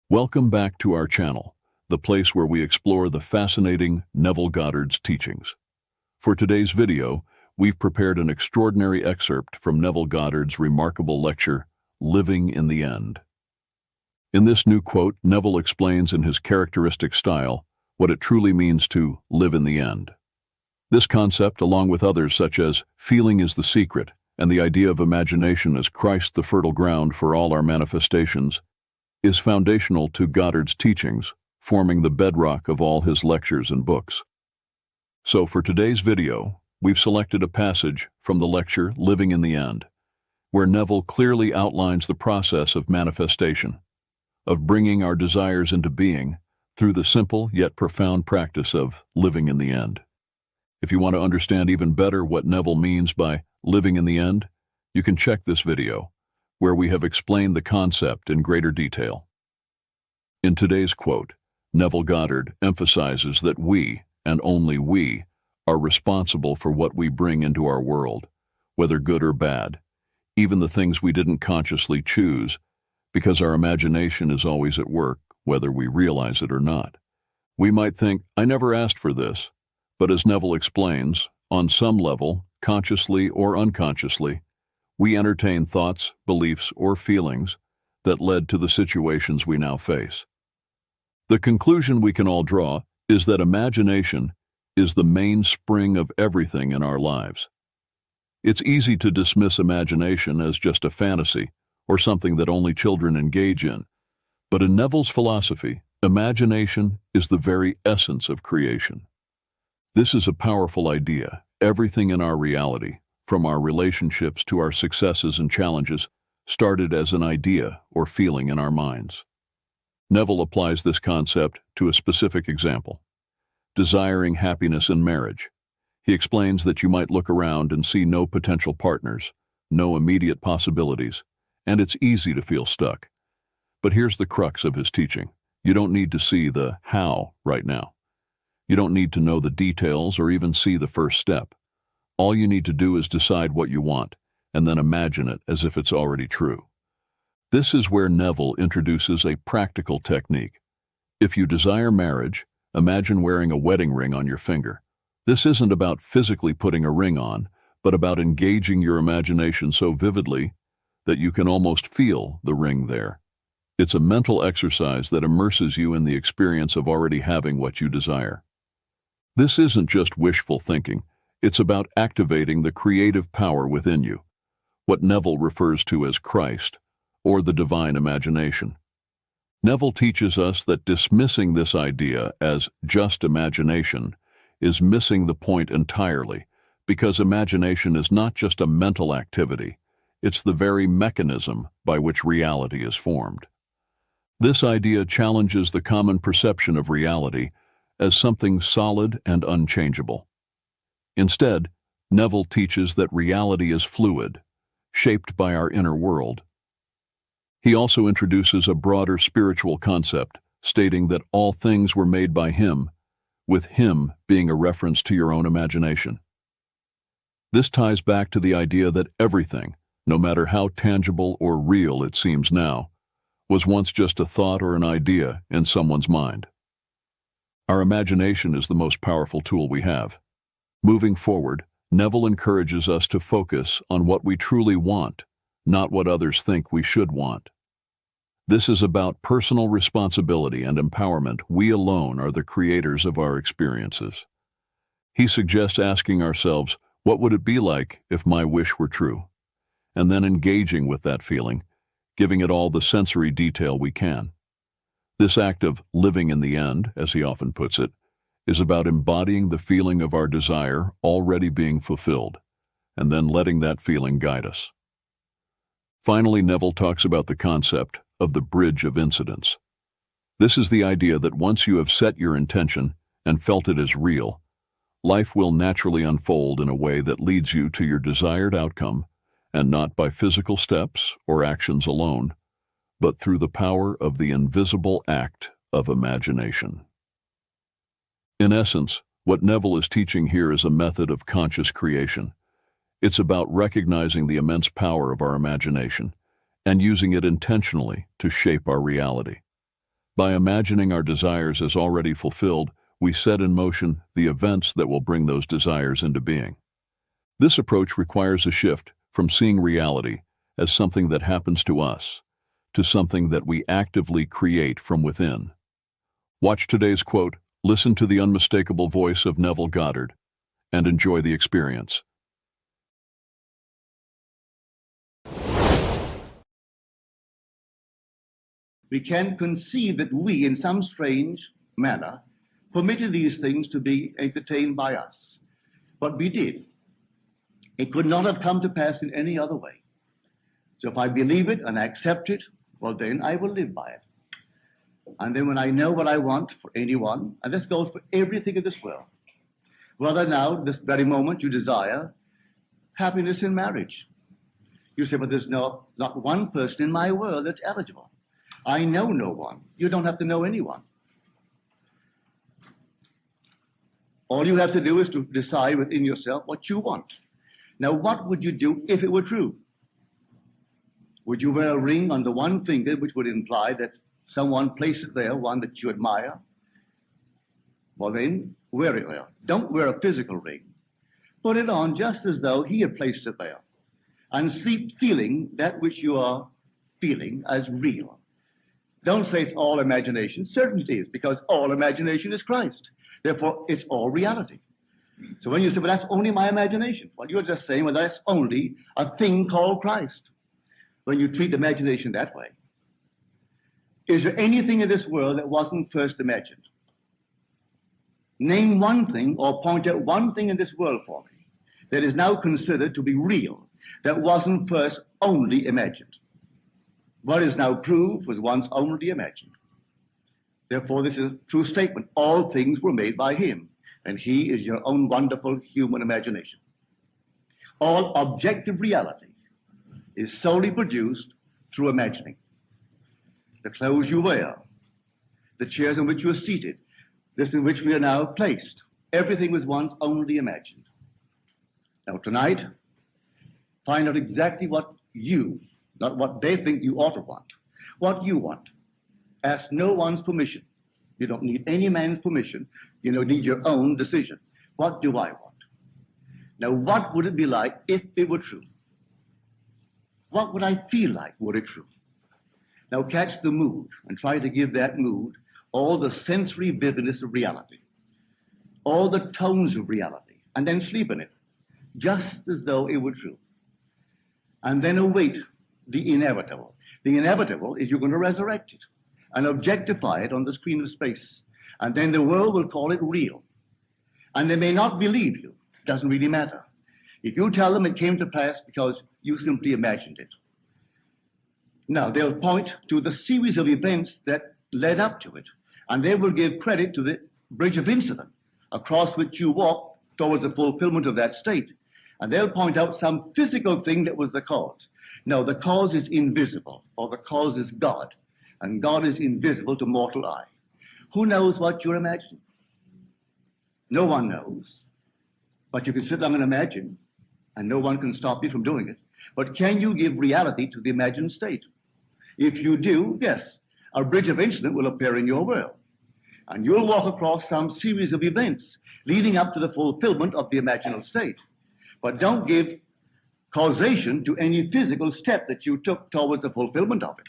Welcome back to our channel, the place where we explore the fascinating Neville Goddard's teachings. For today's video, we've prepared an extraordinary excerpt from Neville Goddard's remarkable lecture, Living in the End. In this new quote, Neville explains in his characteristic style what it truly means to live in the end. This concept, along with others such as feeling is the secret and the idea of imagination as Christ the fertile ground for all our manifestations, is foundational to Goddard's teachings, forming the bedrock of all his lectures and books. So for today's video, we've selected a passage from the lecture Living in the End, where Neville clearly outlines the process of manifestation, of bringing our desires into being through the simple yet profound practice of living in the end. If you want to understand even better what Neville means by living in the end, you can check this video, where we have explained the concept in greater detail. In today's quote, Neville Goddard emphasizes that we, and only we, are responsible for what we bring into our world, whether good or bad, even the things we didn't consciously choose, because our imagination is always at work, whether we realize it or not. We might think, I never asked for this, but as Neville explains, on some level, consciously or unconsciously, we entertain thoughts, beliefs, or feelings that led to the situations we now face. The conclusion we can all draw is that imagination is the mainspring of everything in our lives. It's easy to dismiss imagination as just a fantasy or something that only children engage in, but in Neville's philosophy, imagination is the very essence of creation. This is a powerful idea. Everything in our reality, from our relationships to our successes and challenges, started as an idea or feeling in our minds. Neville applies this concept to a specific example: desiring happiness in marriage. He explains that you might look around and see no potential partners, no immediate possibilities, and it's easy to feel stuck. But here's the crux of his teaching. You don't need to see the how right now. You don't need to know the details or even see the first step. All you need to do is decide what you want, and then imagine it as if it's already true. This is where Neville introduces a practical technique. If you desire marriage, imagine wearing a wedding ring on your finger. This isn't about physically putting a ring on, but about engaging your imagination so vividly that you can almost feel the ring there. It's a mental exercise that immerses you in the experience of already having what you desire. This isn't just wishful thinking. It's about activating the creative power within you, what Neville refers to as Christ, or the divine imagination. Neville teaches us that dismissing this idea as just imagination is missing the point entirely, because imagination is not just a mental activity, it's the very mechanism by which reality is formed. This idea challenges the common perception of reality as something solid and unchangeable. Instead, Neville teaches that reality is fluid, shaped by our inner world. He also introduces a broader spiritual concept, stating that all things were made by Him, with Him being a reference to your own imagination. This ties back to the idea that everything, no matter how tangible or real it seems now, was once just a thought or an idea in someone's mind. Our imagination is the most powerful tool we have. Moving forward, Neville encourages us to focus on what we truly want, not what others think we should want. This is about personal responsibility and empowerment. We alone are the creators of our experiences. He suggests asking ourselves, what would it be like if my wish were true? And then engaging with that feeling, giving it all the sensory detail we can. This act of living in the end, as he often puts it, is about embodying the feeling of our desire already being fulfilled, and then letting that feeling guide us. Finally, Neville talks about the concept of the bridge of incidents. This is the idea that once you have set your intention and felt it as real, life will naturally unfold in a way that leads you to your desired outcome, and not by physical steps or actions alone, but through the power of the invisible act of imagination. In essence, what Neville is teaching here is a method of conscious creation. It's about recognizing the immense power of our imagination and using it intentionally to shape our reality. By imagining our desires as already fulfilled, we set in motion the events that will bring those desires into being. This approach requires a shift from seeing reality as something that happens to us to something that we actively create from within. Watch today's quote, listen to the unmistakable voice of Neville Goddard, and enjoy the experience. We can conceive that we, in some strange manner, permitted these things to be entertained by us. But we did. It could not have come to pass in any other way. So if I believe it and I accept it, well, then I will live by it. And then when I know what I want for anyone, and this goes for everything in this world, whether now, this very moment, you desire happiness in marriage. You say, but there's not one person in my world that's eligible. I know no one. You don't have to know anyone. All you have to do is to decide within yourself what you want. Now, what would you do if it were true? Would you wear a ring on the one finger, which would imply that someone placed it there, one that you admire? Well, then, wear it there. Don't wear a physical ring. Put it on just as though he had placed it there. And sleep feeling that which you are feeling as real. Don't say it's all imagination. Certainly it is, because all imagination is Christ. Therefore, it's all reality. So when you say, well, that's only my imagination, well, you're just saying, well, that's only a thing called Christ. When you treat imagination that way. Is there anything in this world that wasn't first imagined? Name one thing or point out one thing in this world for me that is now considered to be real, that wasn't first only imagined. What is now proved was once only imagined. Therefore, this is a true statement. All things were made by him, and he is your own wonderful human imagination. All objective reality is solely produced through imagining. The clothes you wear, the chairs in which you are seated, this in which we are now placed, everything was once only imagined. Now tonight, find out exactly what you, not what they think you ought to want, what you want. Ask no one's permission. You don't need any man's permission. You don't need your own decision. What do I want? Now, what would it be like if it were true? What would I feel like were it true? Now catch the mood and try to give that mood all the sensory vividness of reality, all the tones of reality, and then sleep in it, just as though it were true. And then await the inevitable. The inevitable is you're going to resurrect it and objectify it on the screen of space. And then the world will call it real. And they may not believe you. It doesn't really matter. If you tell them it came to pass because you simply imagined it. Now, they'll point to the series of events that led up to it. And they will give credit to the bridge of incident across which you walk towards the fulfillment of that state. And they'll point out some physical thing that was the cause. No, the cause is invisible, or the cause is God. And God is invisible to mortal eye. Who knows what you're imagining? No one knows. But you can sit down and imagine, and no one can stop you from doing it. But can you give reality to the imagined state? If you do, yes, a bridge of incident will appear in your world. And you'll walk across some series of events leading up to the fulfillment of the imaginal state. But don't give causation to any physical step that you took towards the fulfillment of it.